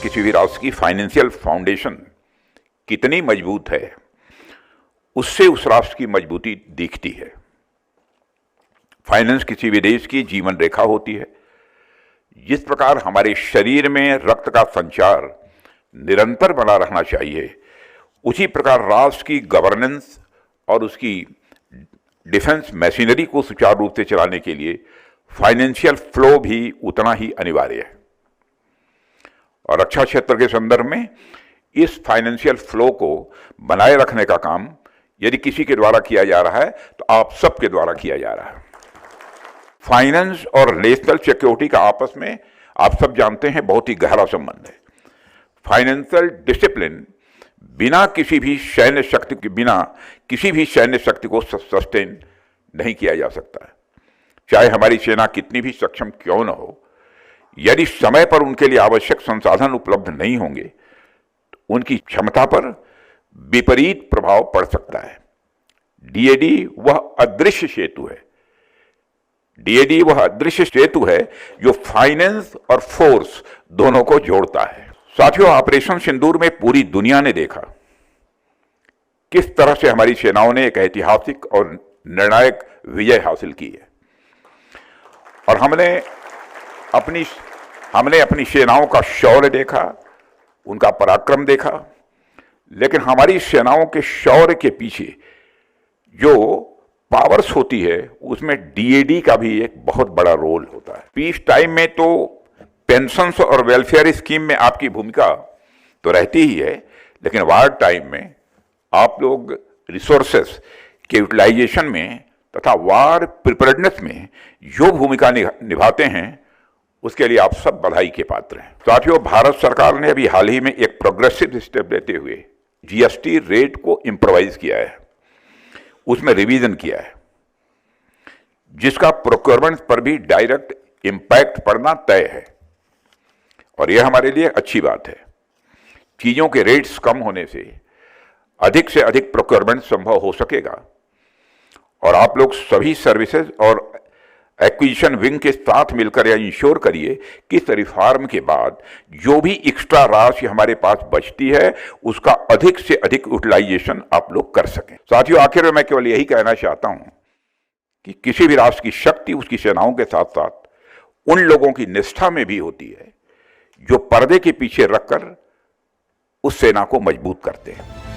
किसी भी राष्ट्र की फाइनेंशियल फाउंडेशन कितनी मजबूत है, उससे उस राष्ट्र की मजबूती दिखती है। फाइनेंस किसी भी देश की जीवन रेखा होती है। जिस प्रकार हमारे शरीर में रक्त का संचार निरंतर बना रहना चाहिए, उसी प्रकार राष्ट्र की गवर्नेंस और उसकी डिफेंस मशीनरी को सुचारू रूप से चलाने के लिए फाइनेंशियल फ्लो भी उतना ही अनिवार्य है। और रक्षा क्षेत्र के संदर्भ में इस फाइनेंशियल फ्लो को बनाए रखने का काम यदि किसी के द्वारा किया जा रहा है तो आप सबके द्वारा किया जा रहा है। फाइनेंस और नेशनल सिक्योरिटी का आपस में आप सब जानते हैं बहुत ही गहरा संबंध है। फाइनेंशियल डिसिप्लिन बिना किसी भी सैन्य शक्ति को सस्टेन नहीं किया जा सकता है। चाहे हमारी सेना कितनी भी सक्षम क्यों न हो, यदि समय पर उनके लिए आवश्यक संसाधन उपलब्ध नहीं होंगे तो उनकी क्षमता पर विपरीत प्रभाव पड़ सकता है। डीएडी वह अदृश्य सेतु है। डीएडी वह अदृश्य सेतु है जो फाइनेंस और फोर्स दोनों को जोड़ता है। साथियों, ऑपरेशन सिंदूर में पूरी दुनिया ने देखा किस तरह से हमारी सेनाओं ने एक ऐतिहासिक और निर्णायक विजय हासिल की है। और हमने अपनी सेनाओं का शौर्य देखा, उनका पराक्रम देखा, लेकिन हमारी सेनाओं के शौर्य के पीछे जो पावर्स होती है उसमें डीएडी का भी एक बहुत बड़ा रोल होता है। पीस टाइम में तो पेंशन्स और वेलफेयर स्कीम में आपकी भूमिका तो रहती ही है, लेकिन वार टाइम में आप लोग रिसोर्सेस के यूटिलाइजेशन में तथा वार प्रिपेयर्डनेस में जो भूमिका निभाते हैं उसके लिए आप सब बधाई के पात्र हैं। साथियों, भारत सरकार ने अभी हाल ही में एक प्रोग्रेसिव स्टेप लेते हुए जीएसटी रेट को इम्प्रोवाइज किया है, उसमें रिवीजन किया है, जिसका प्रोक्योरमेंट पर भी डायरेक्ट इम्पैक्ट पड़ना तय है। और यह हमारे लिए अच्छी बात है। चीजों के रेट्स कम होने से अधिक प्रोक्योरमेंट संभव हो सकेगा और आप लोग सभी सर्विसेज और एक्विजिशन विंग के साथ मिलकर यह इंश्योर करिए कि इस रिफॉर्म के बाद जो भी एक्स्ट्रा राशि हमारे पास बचती है उसका अधिक से अधिक यूटिलाइजेशन आप लोग कर सकें। साथियों, आखिर में मैं केवल यही कहना चाहता हूं कि किसी भी राष्ट्र की शक्ति उसकी सेनाओं के साथ साथ उन लोगों की निष्ठा में भी होती है जो पर्दे के पीछे रखकर उस सेना को मजबूत करते हैं।